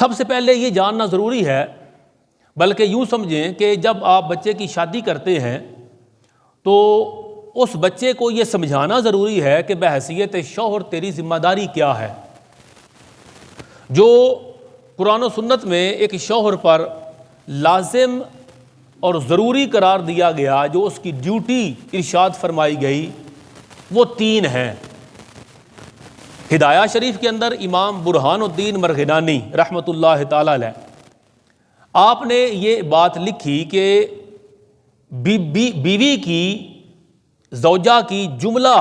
سب سے پہلے یہ جاننا ضروری ہے، بلکہ یوں سمجھیں کہ جب آپ بچے کی شادی کرتے ہیں تو اس بچے کو یہ سمجھانا ضروری ہے کہ بحیثیت شوہر تیری ذمہ داری کیا ہے۔ جو قرآن و سنت میں ایک شوہر پر لازم اور ضروری قرار دیا گیا، جو اس کی ڈیوٹی ارشاد فرمائی گئی، وہ تین ہیں۔ ہدایہ شریف کے اندر امام برہان الدین مرغنانی رحمۃ اللہ تعالی علیہ آپ نے یہ بات لکھی کہ بیوی کی، زوجہ کی جملہ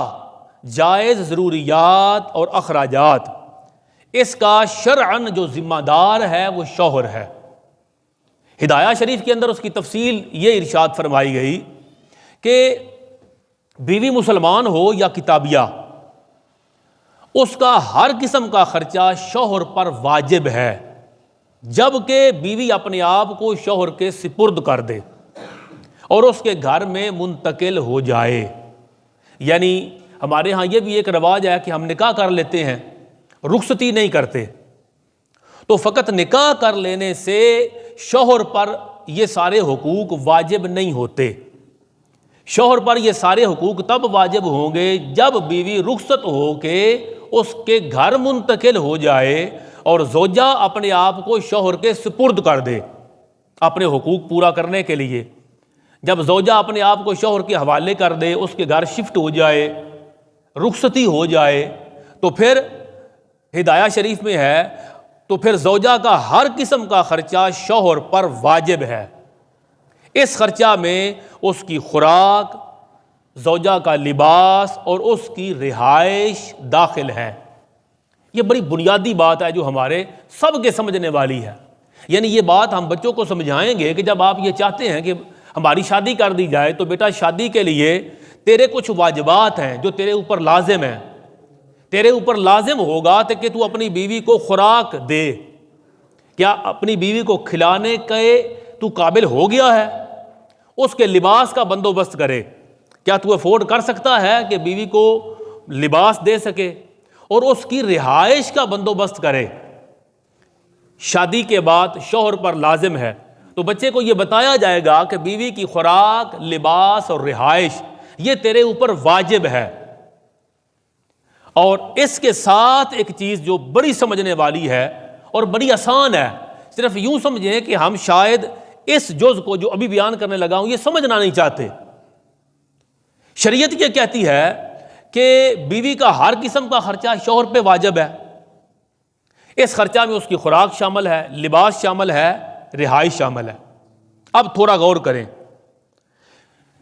جائز ضروریات اور اخراجات، اس کا شرعاً جو ذمہ دار ہے وہ شوہر ہے۔ ہدایہ شریف کے اندر اس کی تفصیل یہ ارشاد فرمائی گئی کہ بیوی مسلمان ہو یا کتابیہ، اس کا ہر قسم کا خرچہ شوہر پر واجب ہے، جبکہ بیوی اپنے آپ کو شوہر کے سپرد کر دے اور اس کے گھر میں منتقل ہو جائے۔ یعنی ہمارے ہاں یہ بھی ایک رواج ہے کہ ہم نکاح کر لیتے ہیں، رخصتی نہیں کرتے، تو فقط نکاح کر لینے سے شوہر پر یہ سارے حقوق واجب نہیں ہوتے۔ شوہر پر یہ سارے حقوق تب واجب ہوں گے جب بیوی رخصت ہو کے اس کے گھر منتقل ہو جائے اور زوجہ اپنے آپ کو شوہر کے سپرد کر دے اپنے حقوق پورا کرنے کے لیے۔ جب زوجہ اپنے آپ کو شوہر کے حوالے کر دے، اس کے گھر شفٹ ہو جائے، رخصتی ہو جائے، تو پھر ہدایہ شریف میں ہے تو پھر زوجہ کا ہر قسم کا خرچہ شوہر پر واجب ہے۔ اس خرچہ میں اس کی خوراک، زوجہ کا لباس اور اس کی رہائش داخل ہے۔ یہ بڑی بنیادی بات ہے جو ہمارے سب کے سمجھنے والی ہے۔ یعنی یہ بات ہم بچوں کو سمجھائیں گے کہ جب آپ یہ چاہتے ہیں کہ ہماری شادی کر دی جائے تو بیٹا شادی کے لیے تیرے کچھ واجبات ہیں جو تیرے اوپر لازم ہیں۔ تیرے اوپر لازم ہوگا کہ تو اپنی بیوی کو خوراک دے۔ کیا اپنی بیوی کو کھلانے کے تو قابل ہو گیا ہے؟ اس کے لباس کا بندوبست کرے۔ کیا تو افورڈ کر سکتا ہے کہ بیوی کو لباس دے سکے؟ اور اس کی رہائش کا بندوبست کرے۔ شادی کے بعد شوہر پر لازم ہے، تو بچے کو یہ بتایا جائے گا کہ بیوی کی خوراک، لباس اور رہائش یہ تیرے اوپر واجب ہے۔ اور اس کے ساتھ ایک چیز جو بڑی سمجھنے والی ہے اور بڑی آسان ہے، صرف یوں سمجھیں کہ ہم شاید اس جز کو جو ابھی بیان کرنے لگا ہوں یہ سمجھنا نہیں چاہتے۔ شریعت یہ کہتی ہے کہ بیوی کا ہر قسم کا خرچہ شوہر پہ واجب ہے۔ اس خرچہ میں اس کی خوراک شامل ہے، لباس شامل ہے، رہائش شامل ہے۔ اب تھوڑا غور کریں،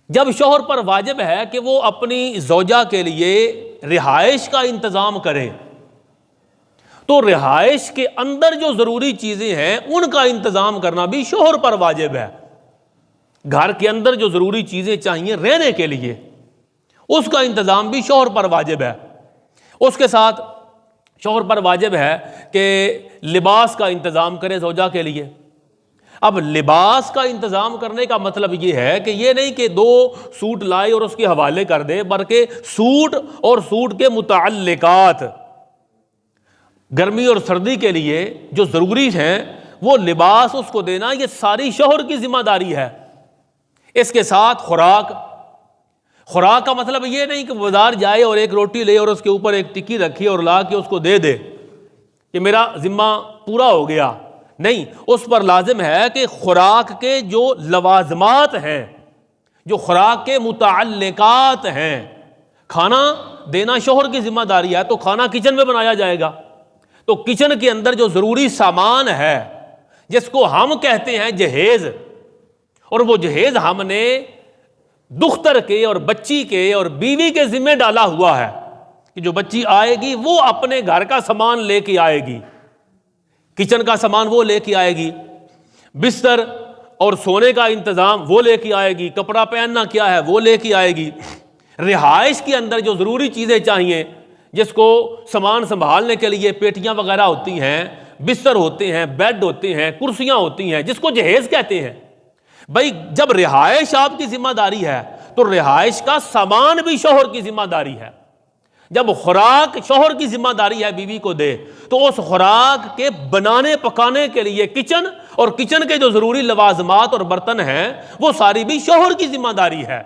جب شوہر پر واجب ہے کہ وہ اپنی زوجہ کے لیے رہائش کا انتظام کرے، تو رہائش کے اندر جو ضروری چیزیں ہیں ان کا انتظام کرنا بھی شوہر پر واجب ہے۔ گھر کے اندر جو ضروری چیزیں چاہیے رہنے کے لیے، اس کا انتظام بھی شوہر پر واجب ہے۔ اس کے ساتھ شوہر پر واجب ہے کہ لباس کا انتظام کرے زوجہ کے لیے۔ اب لباس کا انتظام کرنے کا مطلب یہ ہے کہ یہ نہیں کہ 2 سوٹ لائے اور اس کے حوالے کر دے، بلکہ سوٹ اور سوٹ کے متعلقات، گرمی اور سردی کے لیے جو ضروری ہیں وہ لباس اس کو دینا، یہ ساری شوہر کی ذمہ داری ہے۔ اس کے ساتھ خوراک کا مطلب یہ نہیں کہ بازار جائے اور ایک روٹی لے اور اس کے اوپر ایک ٹکی رکھی اور لا کے اس کو دے دے کہ میرا ذمہ پورا ہو گیا۔ نہیں، اس پر لازم ہے کہ خوراک کے جو لوازمات ہیں، جو خوراک کے متعلقات ہیں، کھانا دینا شوہر کی ذمہ داری ہے، تو کھانا کچن میں بنایا جائے گا، تو کچن کے اندر جو ضروری سامان ہے جس کو ہم کہتے ہیں جہیز، اور وہ جہیز ہم نے دختر کے اور بچی کے اور بیوی کے ذمہ ڈالا ہوا ہے کہ جو بچی آئے گی وہ اپنے گھر کا سامان لے کے آئے گی، کچن کا سامان وہ لے کے آئے گی، بستر اور سونے کا انتظام وہ لے کے آئے گی، کپڑا پہننا کیا ہے وہ لے کے آئے گی۔ رہائش کے اندر جو ضروری چیزیں چاہیے، جس کو سامان سنبھالنے کے لیے پیٹیاں وغیرہ ہوتی ہیں، بستر ہوتے ہیں، بیڈ ہوتے ہیں، کرسیاں ہوتی ہیں، جس کو جہیز کہتے ہیں۔ بھائی جب رہائش آپ کی ذمہ داری ہے تو رہائش کا سامان بھی شوہر کی ذمہ داری ہے۔ جب خوراک شوہر کی ذمہ داری ہے بیوی کو دے تو اس خوراک کے بنانے پکانے کے لیے کچن اور کچن کے جو ضروری لوازمات اور برتن ہیں وہ ساری بھی شوہر کی ذمہ داری ہے۔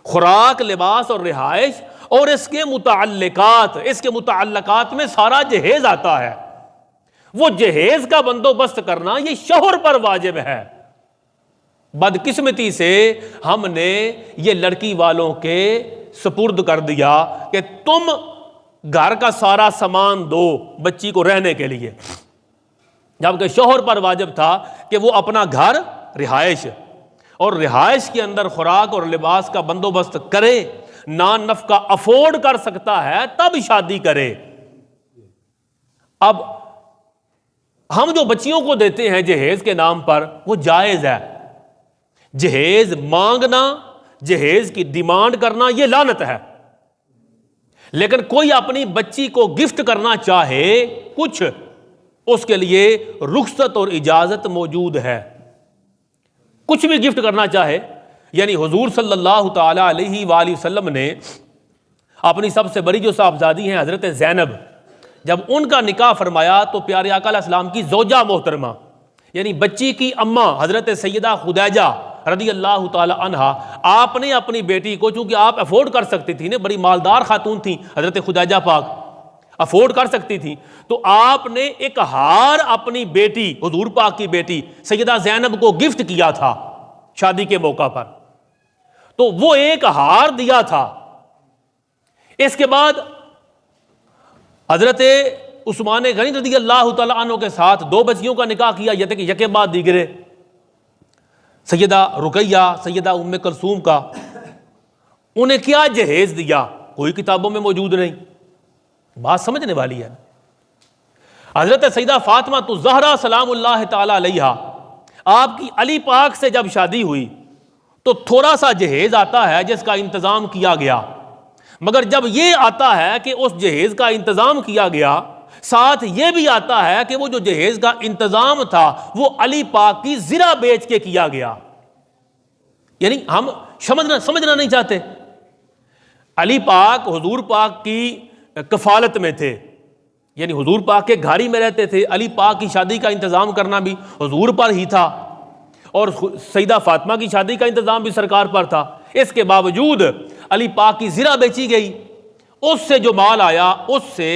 خوراک، لباس اور رہائش اور اس کے متعلقات میں سارا جہیز آتا ہے، وہ جہیز کا بندوبست کرنا یہ شوہر پر واجب ہے۔ بدقسمتی سے ہم نے یہ لڑکی والوں کے سپرد کر دیا کہ تم گھر کا سارا سامان دو بچی کو رہنے کے لیے، جبکہ شوہر پر واجب تھا کہ وہ اپنا گھر، رہائش اور رہائش کے اندر خوراک اور لباس کا بندوبست کرے، نان نفقہ افورڈ کر سکتا ہے تب شادی کرے۔ اب ہم جو بچیوں کو دیتے ہیں جہیز کے نام پر وہ جائز ہے، جہیز مانگنا، جہیز کی ڈیمانڈ کرنا یہ لعنت ہے، لیکن کوئی اپنی بچی کو گفٹ کرنا چاہے کچھ، اس کے لیے رخصت اور اجازت موجود ہے، کچھ بھی گفٹ کرنا چاہے۔ یعنی حضور صلی اللہ تعالی علیہ وآلہ وسلم نے اپنی سب سے بڑی جو صاحبزادی ہیں حضرت زینب، جب ان کا نکاح فرمایا تو پیارے آقا علیہ السلام کی زوجہ محترمہ یعنی بچی کی اماں حضرت سیدہ خدیجہ رضی اللہ تعالی عنہا، آپ نے اپنی بیٹی کو، چونکہ آپ افورڈ کر سکتی تھی نا، بڑی مالدار خاتون تھیں حضرت خدیجہ پاک، افورڈ کر سکتی تھی، تو آپ نے ایک ہار اپنی بیٹی، حضور پاک کی بیٹی سیدہ زینب کو گفٹ کیا تھا شادی کے موقع پر، تو وہ ایک ہار دیا تھا۔ اس کے بعد حضرت عثمان غنی رضی اللہ تعالیٰ عنہ کے ساتھ دو بچیوں کا نکاح کیا، یکے بعد دیگرے، سیدہ رقیہ، سیدہ ام کلثوم کا۔ انہیں کیا جہیز دیا کوئی کتابوں میں موجود نہیں، بات سمجھنے والی ہے۔ حضرت سیدہ فاطمہ تو زہرا سلام اللہ تعالی علیہا، آپ کی علی پاک سے جب شادی ہوئی تو تھوڑا سا جہیز آتا ہے جس کا انتظام کیا گیا، مگر جب یہ آتا ہے کہ اس جہیز کا انتظام کیا گیا، ساتھ یہ بھی آتا ہے کہ وہ جو جہیز کا انتظام تھا وہ علی پاک کی زرہ بیچ کے کیا گیا۔ یعنی ہم سمجھنا نہیں چاہتے، علی پاک حضور پاک کی کفالت میں تھے، یعنی حضور پاک کے گھر ہی میں رہتے تھے، علی پاک کی شادی کا انتظام کرنا بھی حضور پر ہی تھا، اور سیدہ فاطمہ کی شادی کا انتظام بھی سرکار پر تھا۔ اس کے باوجود علی پاک کی زرہ بیچی گئی، اس سے جو مال آیا اس سے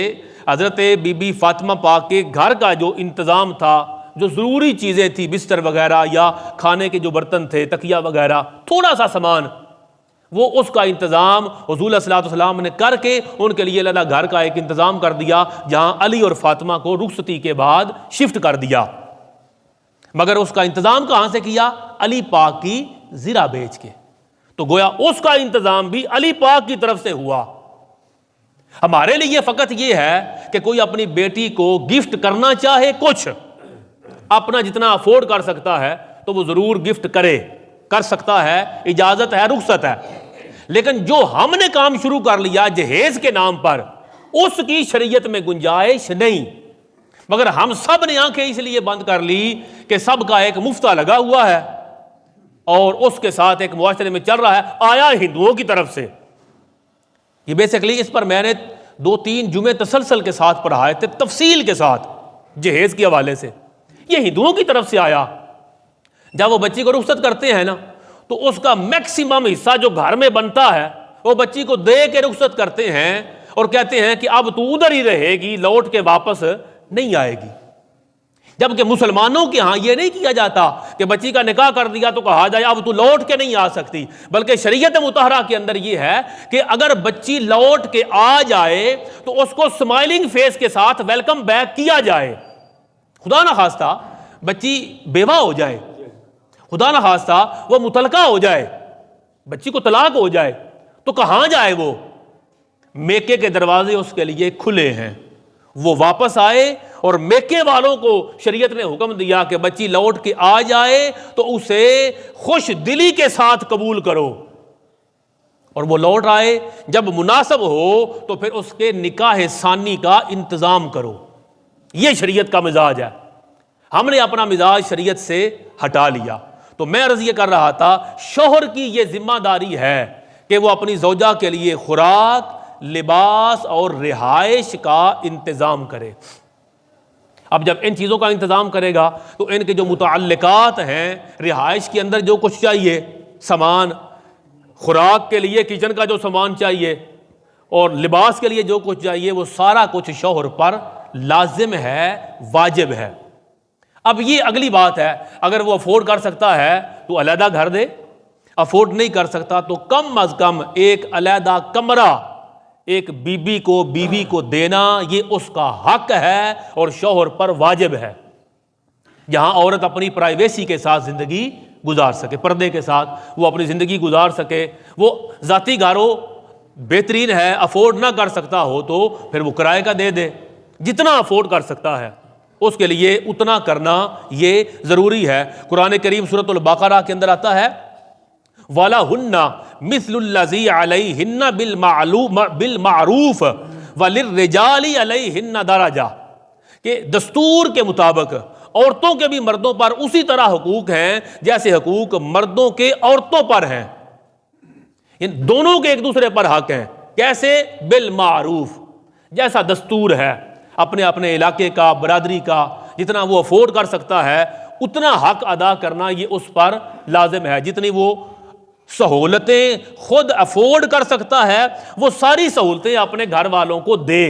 حضرت بی بی فاطمہ پاک کے گھر کا جو انتظام تھا، جو ضروری چیزیں تھی، بستر وغیرہ یا کھانے کے جو برتن تھے، تکیہ وغیرہ، تھوڑا سا سامان، وہ اس کا انتظام حضور صلی اللہ علیہ وسلم نے کر کے ان کے لیے اللہ گھر کا ایک انتظام کر دیا، جہاں علی اور فاطمہ کو رخصتی کے بعد شفٹ کر دیا۔ مگر اس کا انتظام کہاں سے کیا؟ علی پاک کی زرہ بیچ کے۔ تو گویا اس کا انتظام بھی علی پاک کی طرف سے ہوا۔ ہمارے لیے فقط یہ ہے کہ کوئی اپنی بیٹی کو گفٹ کرنا چاہے کچھ، اپنا جتنا افورڈ کر سکتا ہے تو وہ ضرور گفٹ کر سکتا ہے، اجازت ہے، رخصت ہے۔ لیکن جو ہم نے کام شروع کر لیا جہیز کے نام پر، اس کی شریعت میں گنجائش نہیں۔ مگر ہم سب نے آنکھیں اس لیے بند کر لی کہ سب کا ایک مفتہ لگا ہوا ہے اور اس کے ساتھ ایک معاشرے میں چل رہا ہے، آیا ہندوؤں کی طرف سے۔ یہ بیسیکلی اس پر میں نے 2-3 جمعے تسلسل کے ساتھ پڑھائے تھے، تفصیل کے ساتھ، جہیز کے حوالے سے۔ یہ ہندوؤں کی طرف سے آیا۔ جب وہ بچی کو رخصت کرتے ہیں نا تو اس کا میکسیمم حصہ جو گھر میں بنتا ہے وہ بچی کو دے کے رخصت کرتے ہیں اور کہتے ہیں کہ اب تو ادھر ہی رہے گی، لوٹ کے واپس نہیں آئے گی۔ جبکہ مسلمانوں کے ہاں یہ نہیں کیا جاتا کہ بچی کا نکاح کر دیا تو کہا جائے اب تو لوٹ کے نہیں آ سکتی، بلکہ شریعت مطہرہ کے اندر یہ ہے کہ اگر بچی لوٹ کے آ جائے تو اس کو سمائلنگ فیس کے ساتھ ویلکم بیک کیا جائے۔ خدا نہ خواستہ بچی بیوہ ہو جائے، خدا نہ خواستہ وہ مطلقہ ہو جائے، بچی کو طلاق ہو جائے تو کہاں جائے وہ؟ میکے کے دروازے اس کے لیے کھلے ہیں، وہ واپس آئے۔ اور میکے والوں کو شریعت نے حکم دیا کہ بچی لوٹ کے آ جائے تو اسے خوش دلی کے ساتھ قبول کرو، اور وہ لوٹ آئے، جب مناسب ہو تو پھر اس کے نکاح ثانی کا انتظام کرو۔ یہ شریعت کا مزاج ہے۔ ہم نے اپنا مزاج شریعت سے ہٹا لیا۔ تو میں عرض یہ کر رہا تھا، شوہر کی یہ ذمہ داری ہے کہ وہ اپنی زوجہ کے لیے خوراک، لباس اور رہائش کا انتظام کرے۔ اب جب ان چیزوں کا انتظام کرے گا تو ان کے جو متعلقات ہیں، رہائش کے اندر جو کچھ چاہیے سامان، خوراک کے لیے کچن کا جو سامان چاہیے اور لباس کے لیے جو کچھ چاہیے، وہ سارا کچھ شوہر پر لازم ہے، واجب ہے۔ اب یہ اگلی بات ہے، اگر وہ افورڈ کر سکتا ہے تو علیحدہ گھر دے، افورڈ نہیں کر سکتا تو کم از کم ایک علیحدہ کمرہ ایک بیوی کو دینا، یہ اس کا حق ہے اور شوہر پر واجب ہے، جہاں عورت اپنی پرائیویسی کے ساتھ زندگی گزار سکے، پردے کے ساتھ وہ اپنی زندگی گزار سکے۔ وہ ذاتی گھر ہو بہترین ہے، افورڈ نہ کر سکتا ہو تو پھر وہ کرائے کا دے دے، جتنا افورڈ کر سکتا ہے اس کے لیے اتنا کرنا یہ ضروری ہے۔ قرآن کریم سورۃ البقرہ کے اندر آتا ہے وَلَهُنَّ مِثْلُ الَّذِي عَلَيْهِنَّ بِالْمَعْرُوفِ وَلِلرِّجَالِ عَلَيْهِنَّ دَرَجَةٌ، کہ دستور کے مطابق عورتوں کے بھی مردوں پر اسی طرح حقوق ہیں جیسے حقوق مردوں کے عورتوں پر ہیں، ان دونوں کے ایک دوسرے پر حق ہیں۔ کیسے؟ بالمعروف، جیسا دستور ہے اپنے اپنے علاقے کا، برادری کا، جتنا وہ افورڈ کر سکتا ہے اتنا حق ادا کرنا یہ اس پر لازم ہے۔ جتنی وہ سہولتیں خود افورڈ کر سکتا ہے وہ ساری سہولتیں اپنے گھر والوں کو دے۔